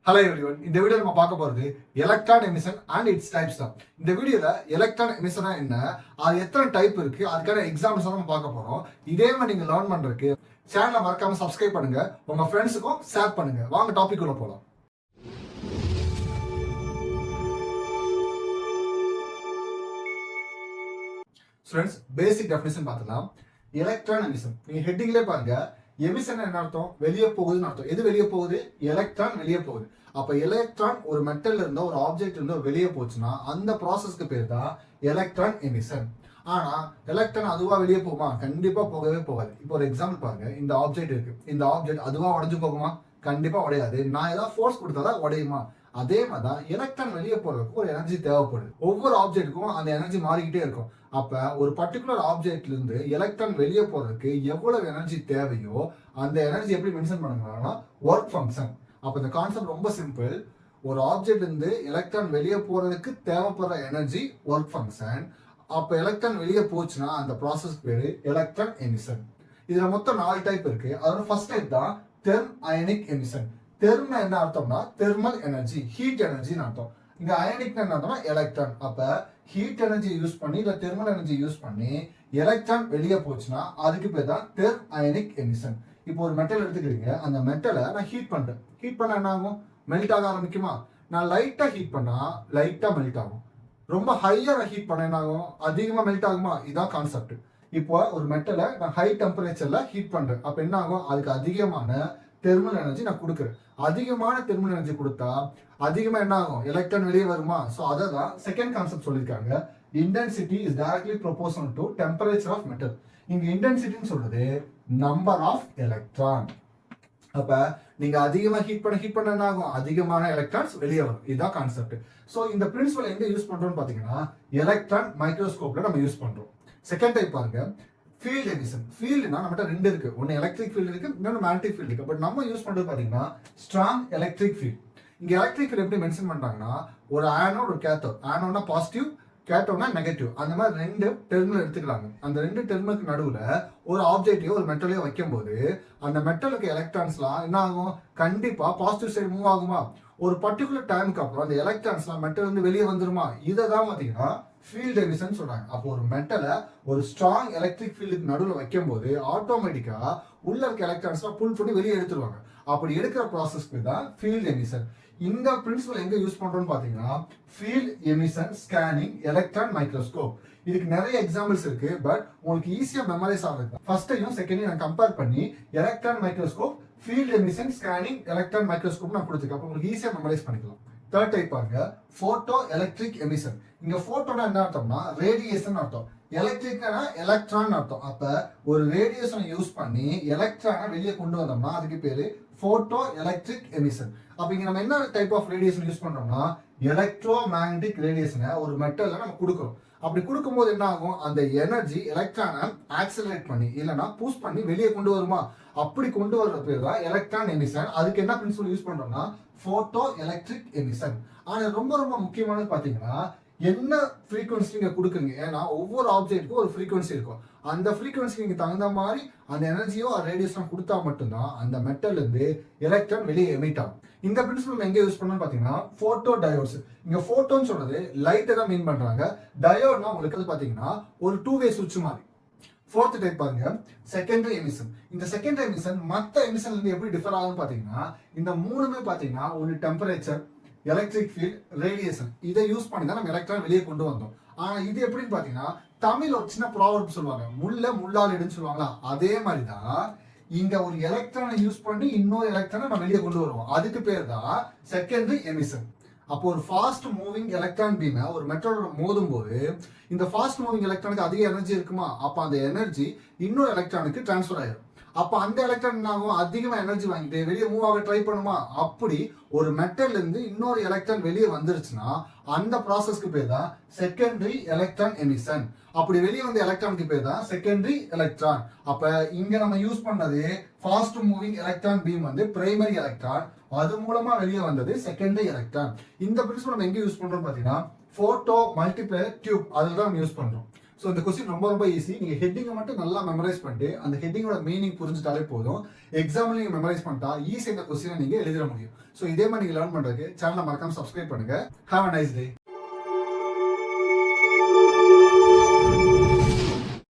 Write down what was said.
Hello everyone. In the video நம்ம பார்க்க போறது electron emission and its types தான். இந்த வீடியோல electron emission என்ன, அது எத்தனை டைப் இருக்கு, அதுக்கான எக்ஸாம்பிள்ஸ் நம்ம பார்க்க போறோம். இதே மாதிரி நீங்க லேர்ன் பண்றதுக்கு சேனலை மறக்காம சப்ஸ்கிரைப் பண்ணுங்க, உங்க ஃப்ரெண்ட்ஸுக்கும் ஷேர் பண்ணுங்க. வாங்க டாபிக் உள்ள போலாம். ஸ்டூடண்ட்ஸ், பேசிக் டெஃபினிஷன் பார்க்கலாம். எலக்ட்ரான் எமிஷன் நீங்க ஹெட்டிங்லேயே பாருங்க. எமிஷன் என்ன அர்த்தம்? வெளியே போகுதுன்னு அர்த்தம். எது வெளியே போகுது? எலக்ட்ரான் வெளியே போகுது. அப்ப எலக்ட்ரான் ஒரு மெட்டல் இருந்தோ ஒரு ஆப்ஜெக்ட் இருந்தோ வெளியே போச்சுன்னா அந்த ப்ராசஸ்க்கு பேர் தான் எலக்ட்ரான் எமிஷன். ஆனா எலக்ட்ரான் அதுவா வெளியே போகுமா? கண்டிப்பா போகவே போகாது. இப்போ ஒரு எக்ஸாம்பிள் பாருங்க. இந்த ஆப்ஜெக்ட் இருக்கு. இந்த ஆப்ஜெக்ட் அதுவா உடஞ்சு போகுமா? கண்டிப்பா உடையாது. நான் ஏதாவது ஃபோர்ஸ் கொடுத்தாதான் உடையுமா? அதே மாதிரிதான் எலக்ட்ரான் வெளியே போறதுக்கு ஒரு எனர்ஜி தேவைப்படுது. ஒவ்வொரு ஆப்ஜெக்ட்டுக்கும் அந்த எனர்ஜி மாறிக்கிட்டே இருக்கும். அப்ப ஒரு பர்டிகுலர் ஆப்ஜெக்ட்ல இருந்து எலக்ட்ரான் வெளியே போறதுக்கு எவ்வளவு எனர்ஜி தேவையோ அந்த எனர்ஜி எப்படி மென்ஷன் பண்ணுறாங்கன்னா ஒர்க் ஃபங்க்ஷன். அப்ப இந்த கான்செப்ட் ரொம்ப சிம்பிள். ஒரு ஆப்ஜெக்ட் இருந்து எலக்ட்ரான் வெளியே போறதுக்கு தேவைப்படுற எனர்ஜி ஒர்க் ஃபங்க்ஷன். அப்ப எலக்ட்ரான் வெளியே போச்சுன்னா அந்த ப்ராசஸ் பேரு எலக்ட்ரான் எமிஷன். இதுல மொத்தம் 4 டைப் இருக்கு. அதோட ஃபர்ஸ்ட் டைப் தான் தெர்ம் அயனிக் எமிஷன். தெர்ம்னா என்ன அர்த்தம்னா தெர்மல் எனர்ஜி, ஹீட் எனர்ஜின்னு அர்த்தம். இங்க அயனிக் என்ன அர்த்தம்னா எலக்ட்ரான். அப்ப ஹீட் எனர்ஜி யூஸ் பண்ணி இல்ல தெர்மல் எனர்ஜி யூஸ் பண்ணி எலக்ட்ரான் வெளியே போச்சுன்னா அதுக்கு பேர் தான் தெர்ம் அயனிக் எமிஷன். இப்போ ஒரு மெட்டல் எடுத்துக்கிறீங்க. அந்த மெட்டலை நான் ஹீட் பண்றேன். ஹீட் பண்ண என்ன ஆகும்? மெல்ட் ஆக ஆரம்பிக்குமா? நான் லைட்டா ஹீட் பண்ணா லைட்டா மெல்ட் ஆகும். ரொம்ப ஹையா ஹீட் பண்ண என்ன ஆகும்? அதிகமா மெல்ட் ஆகுமா? இதான் கான்செப்ட். இப்போ ஒரு மெட்டலை நான் ஹை டெம்பரேச்சர்ல ஹீட் பண்றேன். அப்ப என்ன ஆகும்? அதுக்கு அதிகமான தெர்மல் எனர்ஜி நான் கொடுக்குறேன். அதிகமான தெர்மல் எனர்ஜி கொடுத்தா அதிகமா என்ன ஆகும்? எலக்ட்ரான் வெளியே வருமா? ஸோ அதை தான் செகண்ட் கான்செப்ட் சொல்லியிருக்காங்க. Intensity is directly proportional to temperature of metal. இங்க இன்டென்சிட்டின்னு சொல்றது நம்பர் ஆஃப் எலக்ட்ரான். அப்ப நீங்க அதிகமா ஹீட் பண்ண என்ன ஆகும்? அதிகமான எலக்ட்ரான்ஸ் வெளியே வரும். இதுதான் கான்செப்ட். ஸோ இந்த பிரின்சிபல் எங்க யூஸ் பண்றோம்னு பாத்தீங்கன்னா எலக்ட்ரான் மைக்ரோஸ்கோப்ல நம்ம யூஸ் பண்றோம். செகண்ட் டைப் பாருங்க, ஃபீல்ட் எமிஷன். ஃபீல்டுனா நம்மகிட்ட 2 இருக்கு. ஒன்னு எலக்ட்ரிக் ஃபீல்டு இருக்கு, இன்னொன்று மேக்னெட்டிக் ஃபீல்டு இருக்கு. பட் நம்ம யூஸ் பண்றது பாத்தீங்கன்னா ஸ்ட்ராங் எலக்ட்ரிக் ஃபீல்ட். இங்க எலக்ட்ரிக் ஃபீல்ட் எப்படி மென்ஷன் பண்றாங்கன்னா ஒரு ஆனோட் ஒரு கேத்தோட். ஆனோட்னா பாசிட்டிவ், கேத்தோட்னா நெகட்டிவ். அந்த மாதிரி 2 டெர்மினல் எடுத்துக்கிறாங்க. அந்த 2 டெர்மினலுக்கு நடுவுல ஒரு ஆப்ஜெக்டையோ ஒரு மெட்டலையோ வைக்கும் போது அந்த மெட்டலுக்கு எலக்ட்ரான்ஸ்லாம் என்ன ஆகும்? கண்டிப்பா பாசிட்டிவ் சைடு மூவ் ஆகுமா? ஒரு பர்டிகுலர் டைமுக்கு அப்புறம் அந்த எலக்ட்ரான்ஸ்லாம் மெட்டல் வந்து வெளியே வந்துருமா? இதை தான் பாத்தீங்கன்னா ஃபீல்ட் எமிஷன் சொல்றாங்க. அப்போ ஒரு மெட்டலை ஒரு ஸ்ட்ராங் எலக்ட்ரிக் ஃபீல்டுக்கு நடுவில் வைக்கும் போது ஆட்டோமேட்டிக்கா உள்ள இருக்க எலக்ட்ரான்ஸ்லாம் புல் பண்ணி வெளியே எடுத்துருவாங்க. அப்படி எடுக்கிற ப்ராசஸ்க்கு தான் ஃபீல்ட் எமிஷன். இந்த பிரின்சிபல் எங்க யூஸ் பண்றோம்னு பாத்தீங்கன்னா field emission scanning electron microscope. இதுக்கு நிறைய எக்ஸாம்பிள்ஸ் இருக்கு. பட் உங்களுக்கு ஈஸியா மெமரைஸ் ஆகுது. ஃபர்ஸ்டையும் செகண்டையும் நான் கம்பேர் பண்ணி electron microscope, field emission scanning electron microscope நான் கொடுத்துருக்கேன். அப்போ உங்களுக்கு ஈஸியா மெமரைஸ் பண்ணிக்கலாம். தேர்ட் டைப் பாருங்க, போட்டோ எலக்ட்ரிக் எமிஷன். இங்க போட்டோனா என்ன அர்த்தம்னா ரேடியேஷன் அர்த்தம். எலக்ட்ரிக்னா எலக்ட்ரான் அர்த்தம். அப்ப ஒரு ரேடியேஷனை யூஸ் பண்ணி எலக்ட்ரானை வெளியே கொண்டு வந்தோம்னா அதுக்கு பேரு போட்டோ எலக்ட்ரிக் எமிஷன். அப்ப இங்க நம்ம என்ன டைப் ஆஃப் ரேடியேஷன் யூஸ் பண்றோம்னா எலக்ட்ரோ மேக்னெட்டிக் ரேடியேஷனை ஒரு மெட்டல்ல நம்ம கொடுக்குறோம். அப்படி கொடுக்கும்போது என்ன ஆகும்? அந்த எனர்ஜி எலக்ட்ரானை ஆக்சலரேட் பண்ணி இல்லைன்னா புஷ் பண்ணி வெளியே கொண்டு வருமா? அப்படி கொண்டு வர்ற பேர் தான் எலக்ட்ரான் எமிஷன். அதுக்கு என்ன பிரின்சிபல் யூஸ் பண்றோம்னா போட்டோ எலக்ட்ரிக் எமிஷன். ஆனா ரொம்ப ரொம்ப முக்கியமானது பாத்தீங்கன்னா என்ன ஃப்ரீக்வன்சி நீங்க கொடுக்குறீங்க. ஏன்னா ஒவ்வொரு ஆப்ஜெக்ட்டுக்கும் ஒரு ஃப்ரீக்வன்சி இருக்கும். அந்த ஃப்ரீக்வன்சி நீங்க தகுந்த மாதிரி அந்த எனர்ஜியோ ரேடியேஷனோ கொடுத்தா மட்டும்தான் அந்த மெட்டல் இருந்து எலக்ட்ரான் வெளியே எமிட் ஆகும். இந்த பிரின்சிபல் எங்க யூஸ் பண்ணணும்னு பாத்தீங்கன்னா போட்டோ டயோட்ஸ். இங்க போட்டோன்னு சொல்றது லைட்டை தான் மீன் பண்றாங்க. டயோட்னா உங்களுக்கு பாத்தீங்கன்னா ஒரு 2-வே சுவிட்ச் மாதிரி. ஃபோர்த் டைப் பாருங்க, செகண்டரி எமிஷன். இந்த செகண்டரி எமிஷன் மற்ற எமிஷன்ல இருந்து எப்படி டிஃபர் ஆகும்னு பாத்தீங்கன்னா இந்த மூணுமே பாத்தீங்கன்னா ஒரு டெம்பரேச்சர், எலக்ட்ரிக் ஃபீல்ட், ரேடியேஷன் இதை யூஸ் பண்ணி தான் நம்ம எலக்ட்ரான் வெளியே கொண்டு வந்தோம். ஆனா இது எப்படின்னு பாத்தீங்கன்னா தமிழ் ஒரு சின்ன ப்ராவர்ப் சொல்லுவாங்க, முள்ள முள்ளால் எடுன்னு சொல்லுவாங்களா, அதே மாதிரிதான் இங்க ஒரு எலக்ட்ரானை யூஸ் பண்ணி இன்னொரு எலக்ட்ரானை நம்ம வெளியே கொண்டு வருவோம். அதுக்கு பேர் தான் செகண்டரி எமிஷன். அப்போ ஒரு ஃபாஸ்ட் மூவிங் எலக்ட்ரான் பீமை ஒரு மெட்டலோட மோதும் போது இந்த ஃபாஸ்ட் மூவிங் எலக்ட்ரானுக்கு அதிக எனர்ஜி இருக்குமா? அப்ப அந்த எனர்ஜி இன்னொரு எலக்ட்ரானுக்கு டிரான்ஸ்ஃபர் ஆயிடும். அப்ப அந்த எலக்ட்ரான் என்ன ஆகும்? அதிகமா எனர்ஜி வாங்கிட்டு வெளியே மூவ் ஆக ட்ரை பண்ணுமா? அப்படி ஒரு மெட்டல்ல இருந்து இன்னொரு எலக்ட்ரான் வெளியே வந்துருச்சுன்னா அந்த ப்ராசஸ்க்கு பேர் தான் செகண்டரி எலக்ட்ரான் எமிஷன். அப்படி வெளியே வந்த எலக்ட்ரானுக்கு பேர் தான் செகண்டரி எலக்ட்ரான். அப்ப இங்க நம்ம யூஸ் பண்ணது ஃபாஸ்ட் மூவிங் எலக்ட்ரான் பீம் வந்து பிரைமரி எலக்ட்ரான், அது மூலமா வெளியே வந்தது செகண்டரி எலக்ட்ரான். இந்த பிரின்சிபல் நம்ம எங்க யூஸ் பண்றோம் பாத்தீங்கன்னா போட்டோ மல்டிப்ளையர் டியூப், அதுல தான் நம்ம யூஸ் பண்றோம். ஸோ இந்த கொஸ்டின் ரொம்ப ரொம்ப ஈஸி. நீங்கள் ஹெட்டிங்கை மட்டும் நல்லா மெமரைஸ் பண்ணிட்டு அந்த ஹெட்டிங்கோட மீனிங் புரிஞ்சுட்டாலே போதும். எக்ஸாம்பிள் நீங்கள் மெமரைஸ் பண்ணிட்டா ஈஸி இந்த கொஸ்டினை நீங்கள் எழுதிட முடியும். ஸோ இதே மாதிரி நீங்கள் லேர்ன் பண்ணுறதுக்கு சேனலை மறக்காம சப்ஸ்கிரைப் பண்ணுங்க. Have a nice day.